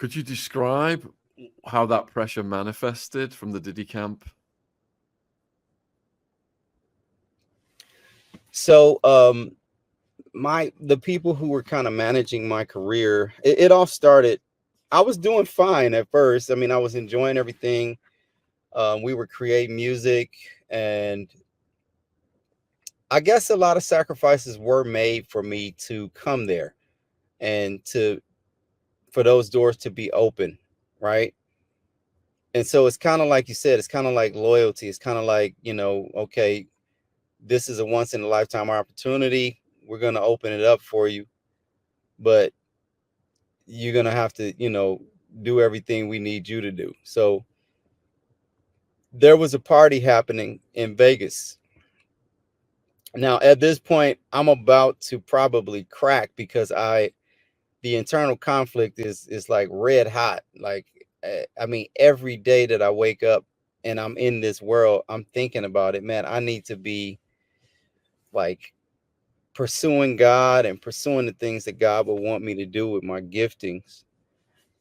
Could you describe how that pressure manifested from the Diddy camp? So the people who were kind of managing my career, it all started. I was doing fine at first. I mean, I was enjoying everything. We were creating music, and I guess a lot of sacrifices were made for me to come there and to for those doors to be open, right? And so it's kind of like you said, it's kind of like loyalty. It's kind of like, okay, this is a once in a lifetime opportunity. We're going to open it up for you, but you're going to have to, do everything we need you to do. So there was a party happening in Vegas. Now, at this point, I'm about to probably crack because the internal conflict is like red hot. Like, I mean, every day that I wake up and I'm in this world, I'm thinking about it, man. I need to be like pursuing God and pursuing the things that God would want me to do with my giftings.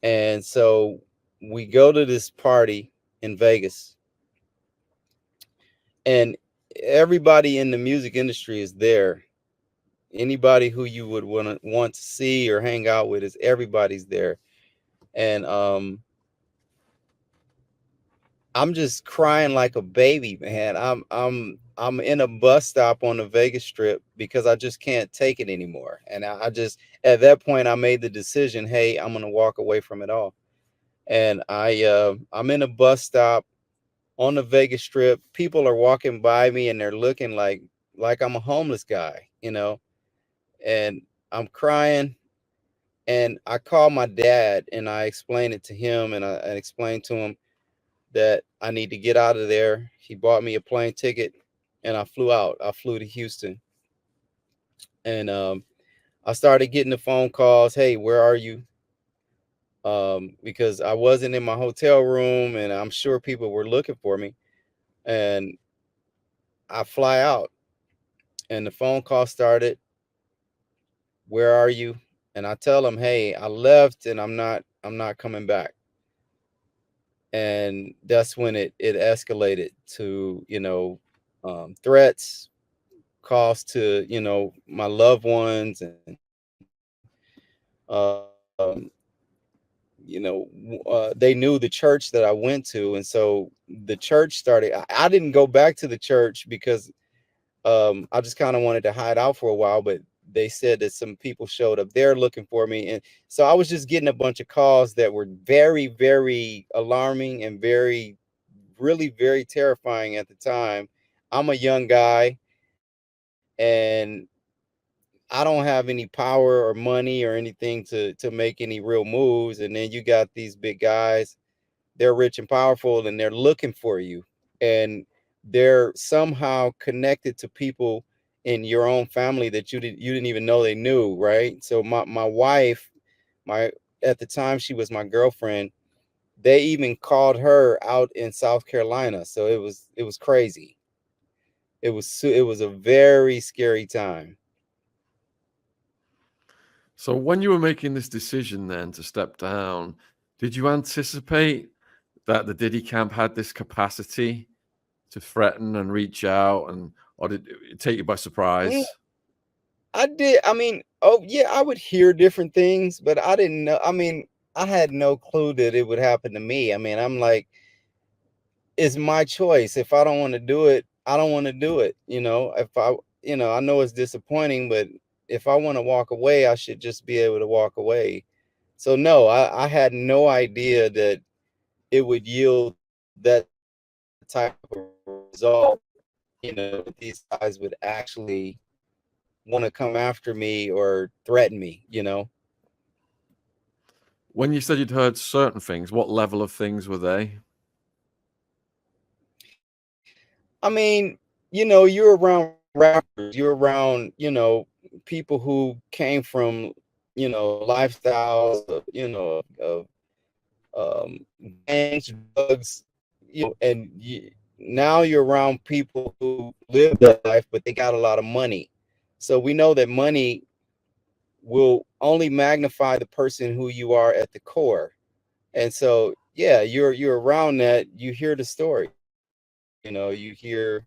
And so we go to this party in Vegas, and everybody in the music industry is there. Anybody who you would want to see or hang out with, is everybody's there. And I'm just crying like a baby, man. I'm in a bus stop on the Vegas Strip because I just can't take it anymore. And I just, at that point, I made the decision, hey, I'm gonna walk away from it all. And I'm in a bus stop on the Vegas Strip. People are walking by me and they're looking like I'm a homeless guy, and I'm crying. And I call my dad and I explain it to him, and I explained to him that I need to get out of there. He bought me a plane ticket and I flew out. I flew to Houston, and I started getting the phone calls. Hey, where are you? Because I wasn't in my hotel room and I'm sure people were looking for me. And I fly out and the phone call started. Where are you? And I tell them, hey, I left and I'm not coming back. And that's when it escalated to, threats, calls to, my loved ones, and um, they knew the church that I went to, and so the church started. I didn't go back to the church because I just kind of wanted to hide out for a while, but they said that some people showed up there looking for me, and so I was just getting a bunch of calls that were very, very alarming and really very terrifying at the time. I'm a young guy, and I don't have any power or money or anything to make any real moves. And then you got these big guys, they're rich and powerful, and they're looking for you. And they're somehow connected to people in your own family that you didn't even know they knew, right? So my wife, my at the time she was my girlfriend, they even called her out in South Carolina. So it was crazy. It was a very scary time. So when you were making this decision then to step down, did you anticipate that the Diddy camp had this capacity to threaten and reach out, and or did it take you by Mm, surprise? I did. I mean, oh yeah, I would hear different things, but I didn't know. I mean, I had no clue that it would happen to me. I mean, I'm like, it's my choice. If I don't want to do it, I don't want to do it. If I know it's disappointing, but if I want to walk away, I should just be able to walk away. So no, I had no idea that it would yield that type of result. That these guys would actually want to come after me or threaten me. When you said you'd heard certain things, what level of things were they? I mean, you're around rappers, you're around, people who came from, lifestyles of, gangs, drugs, now you're around people who live that life, but they got a lot of money. So we know that money will only magnify the person who you are at the core. And so, yeah, you're around that, you hear the stories, you hear,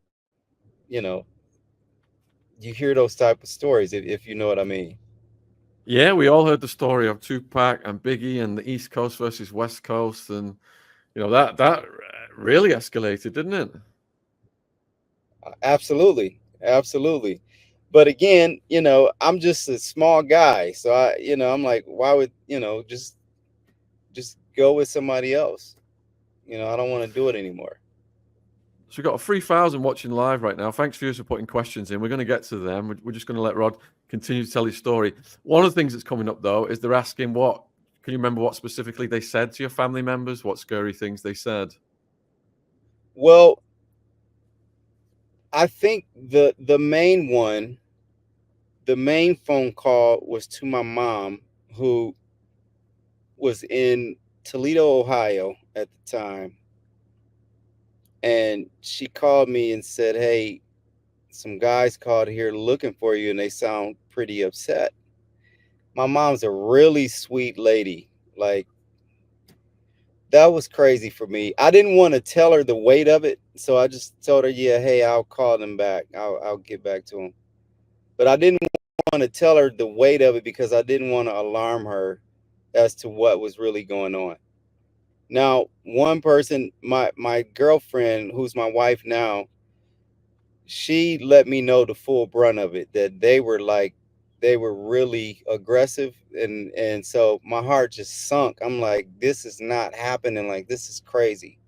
you know, you hear those type of stories, if you know what I mean. Yeah, we all heard the story of Tupac and Biggie and the East Coast versus West Coast, and that really escalated, didn't it? Absolutely, absolutely. But again, I'm just a small guy, so I'm like, why would just go with somebody else? I don't want to do it anymore. So we've got 3,000 watching live right now. Thanks for you for putting questions in. We're going to get to them. We're just going to let Rod continue to tell his story. One of the things that's coming up, though, is they're asking what, can you remember what specifically they said to your family members? What scary things they said? Well, I think the main phone call was to my mom, who was in Toledo, Ohio at the time, and she called me and said, "Hey, some guys called here looking for you, and they sound pretty upset." My mom's a really sweet lady. Like, that was crazy for me. I didn't want to tell her the weight of it, so I just told her, "Yeah, hey, I'll call them back. I'll get back to them." But I didn't want to tell her the weight of it because I didn't want to alarm her as to what was really going on. Now, one person, my girlfriend, who's my wife now, she let me know the full brunt of it, that they were really aggressive, and so my heart just sunk. I'm like, this is not happening. Like, this is crazy.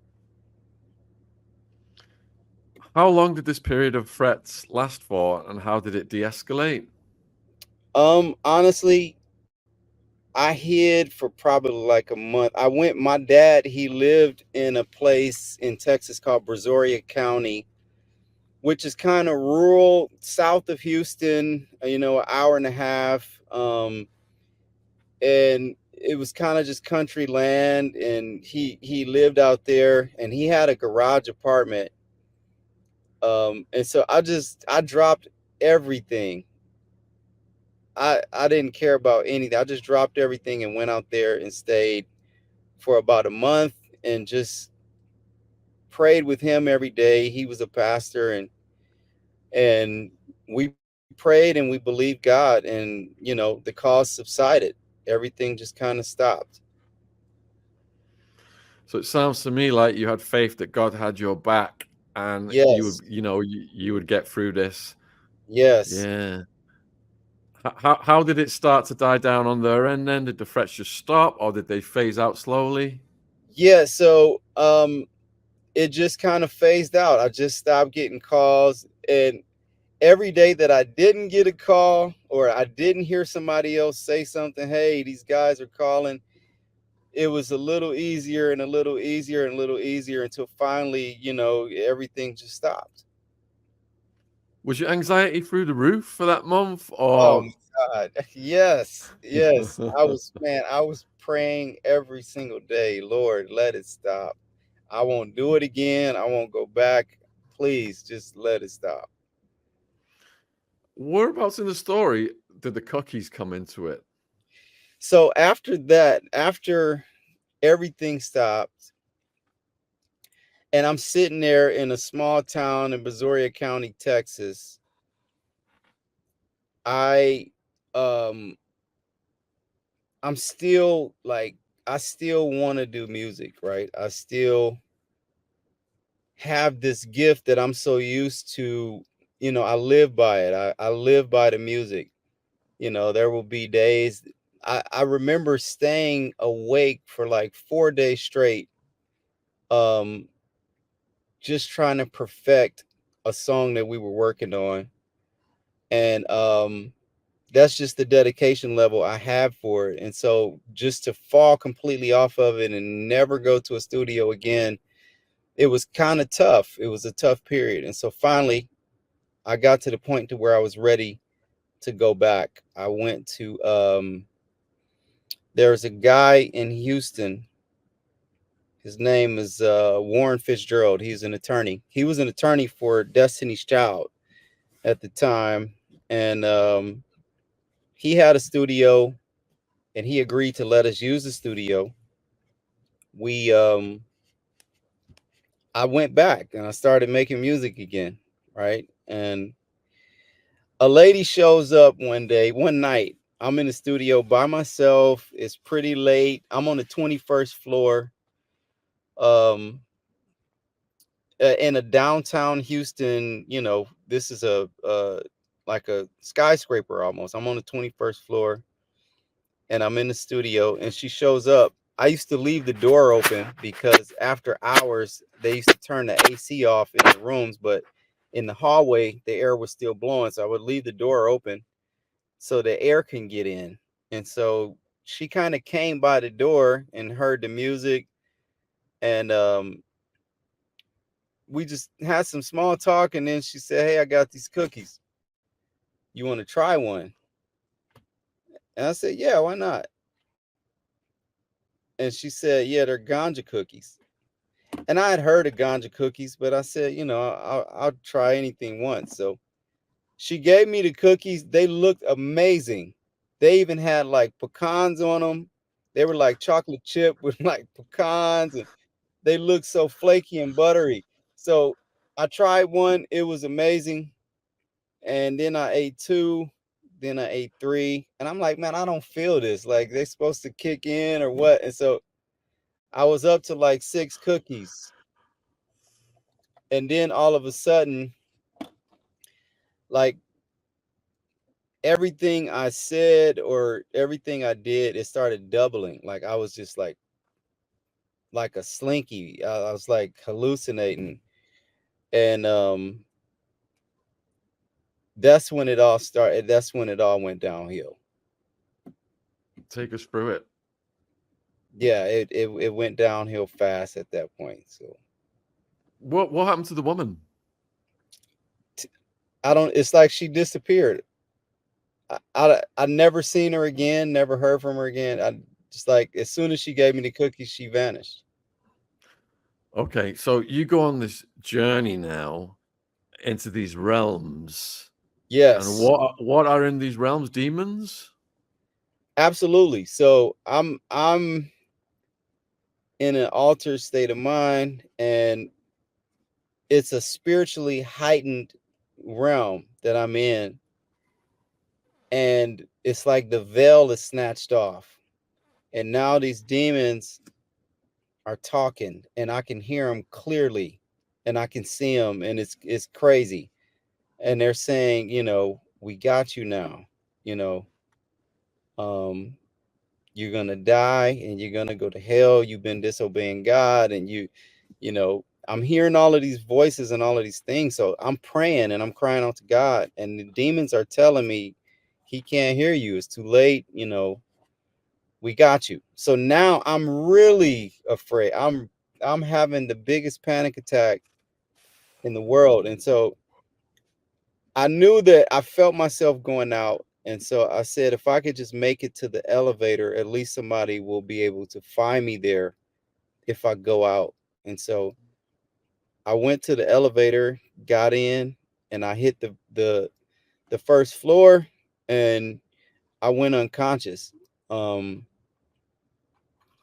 How long did this period of threats last for, and how did it de-escalate? Honestly, I hid for probably like a month. My dad, he lived in a place in Texas called Brazoria County, which is kind of rural south of Houston, an hour and a half. And it was kind of just country land. And he lived out there, and he had a garage apartment. And so I dropped everything. I didn't care about anything. I just dropped everything and went out there and stayed for about a month and just prayed with him every day. He was a pastor, and we prayed and we believed God, and the cause subsided. Everything just kind of stopped. So it sounds to me like you had faith that God had your back, and you Yes. would, you would get through this. Yes. Yeah. How did it start to die down on their end then? Did the threats just stop, or did they phase out slowly? Yeah, so it just kind of phased out. I just stopped getting calls, and every day that I didn't get a call, or I didn't hear somebody else say something, hey, these guys are calling, it was a little easier and a little easier and a little easier until finally, everything just stopped. Was your anxiety through the roof for that month, Oh or? my God. Yes. Yes. I was praying every single day, Lord, let it stop. I won't do it again. I won't go back. Please just let it stop. Whereabouts in the story did the cookies come into it? So after that, after everything stopped, and I'm sitting there in a small town in Brazoria County, Texas, I um I'm still like, I still want to do music, right? I still have this gift that I'm so used to. I live by it. I live by the music. There will be days, I remember staying awake for like 4 days straight, um, just trying to perfect a song that we were working on. And that's just the dedication level I have for it. And so just to fall completely off of it and never go to a studio again, it was kind of tough. It was a tough period. And so finally, I got to the point to where I was ready to go back. I went to there's a guy in Houston. His name is Warren Fitzgerald. He's an attorney. He was an attorney for Destiny's Child at the time, and he had a studio, and he agreed to let us use the studio. we I went back and I started making music again, right? And a lady shows up one night. I'm in the studio by myself. It's pretty late. I'm on the 21st floor. Um, in a downtown Houston, this is a like a skyscraper almost. I'm on the 21st floor and I'm in the studio and she shows up. I used to leave the door open because after hours they used to turn the AC off in the rooms, but in the hallway the air was still blowing, so I would leave the door open so the air can get in. And so she kind of came by the door and heard the music, and we just had some small talk, and then she said, "Hey, I got these cookies. You want to try one?" And I said, "Yeah, why not?" And she said, "Yeah, they're ganja cookies." And I had heard of ganja cookies, but I said, I'll try anything once. So she gave me the cookies. They looked amazing. They even had like pecans on them. They were like chocolate chip with like pecans, and they looked so flaky and buttery. So I tried one. It was amazing. And then I ate two. Then I ate three. And I'm like, man, I don't feel this. Like they're supposed to kick in or what? And so I was up to like six cookies. And then all of a sudden, like everything I said or everything I did, it started doubling. Like I was just like a slinky. I was like hallucinating. And that's when it all started. That's when it all went downhill. Take us through it. Yeah, it went downhill fast at that point. So What happened to the woman? I don't. It's like she disappeared. I never seen her again. Never heard from her again. I just like as soon as she gave me the cookies, she vanished. Okay, so you go on this journey now into these realms, and Yes, what are in these realms? Demons? absolutely. So I'm in an altered state of mind, and it's a spiritually heightened realm that I'm in, and it's like the veil is snatched off, and now these demons are talking, and I can hear them clearly, and I can see them, and it's crazy, and they're saying, we got you now, you know, um, you're gonna die, and you're gonna go to hell. You've been disobeying God, and I'm hearing all of these voices and all of these things. So I'm praying and I'm crying out to God, and the demons are telling me, He can't hear you. It's too late. We got you. So now I'm really afraid. I'm having the biggest panic attack in the world. And so I knew that I felt myself going out. And so I said, if I could just make it to the elevator, at least somebody will be able to find me there if I go out. And so I went to the elevator, got in, and I hit the first floor, and I went unconscious. Um,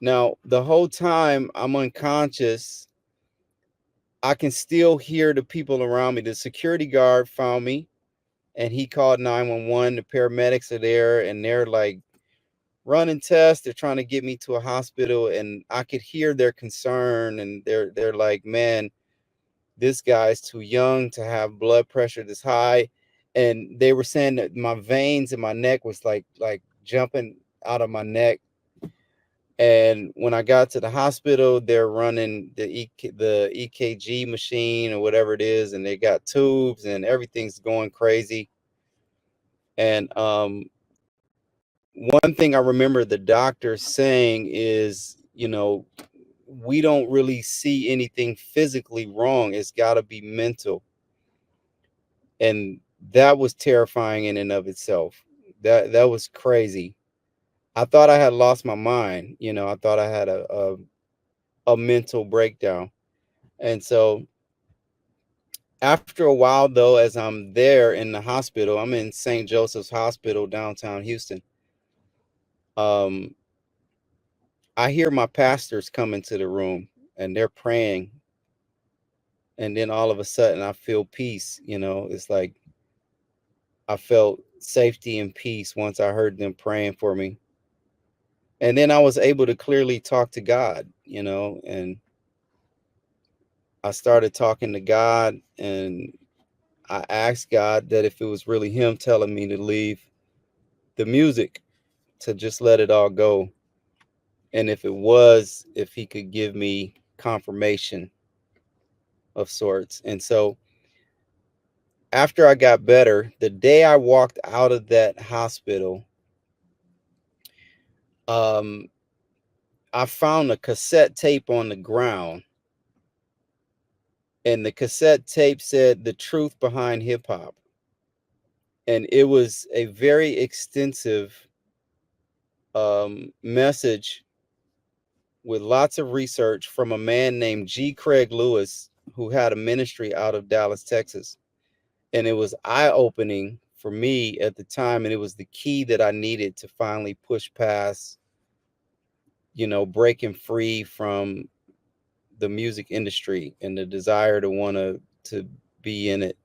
Now the whole time I'm unconscious, I can still hear the people around me. The security guard found me, and he called 911. The paramedics are there, and they're like running tests. They're trying to get me to a hospital, and I could hear their concern, and they're like, man, this guy's too young to have blood pressure this high. And they were saying that my veins in my neck was like jumping out of my neck. And when I got to the hospital, they're running the EKG machine or whatever it is, and they got tubes and everything's going crazy. And one thing I remember the doctor saying is, we don't really see anything physically wrong. It's got to be mental. And that was terrifying in and of itself. That was crazy. I thought I had lost my mind. I thought I had a mental breakdown. And so after a while, though, as I'm there in the hospital, I'm in St. Joseph's Hospital, downtown Houston. Um, I hear my pastors come into the room and they're praying, and then all of a sudden I feel peace. It's like I felt safety and peace once I heard them praying for me. And then I was able to clearly talk to God, and I started talking to God, and I asked God that if it was really him telling me to leave the music, to just let it all go. And if it was, if he could give me confirmation of sorts. And so after I got better, the day I walked out of that hospital, um, I found a cassette tape on the ground, and the cassette tape said "The Truth Behind Hip Hop." And it was a very extensive message with lots of research from a man named G. Craig Lewis, who had a ministry out of Dallas, Texas. And it was eye-opening for me at the time, and it was the key that I needed to finally push past, breaking free from the music industry and the desire to want to be in it.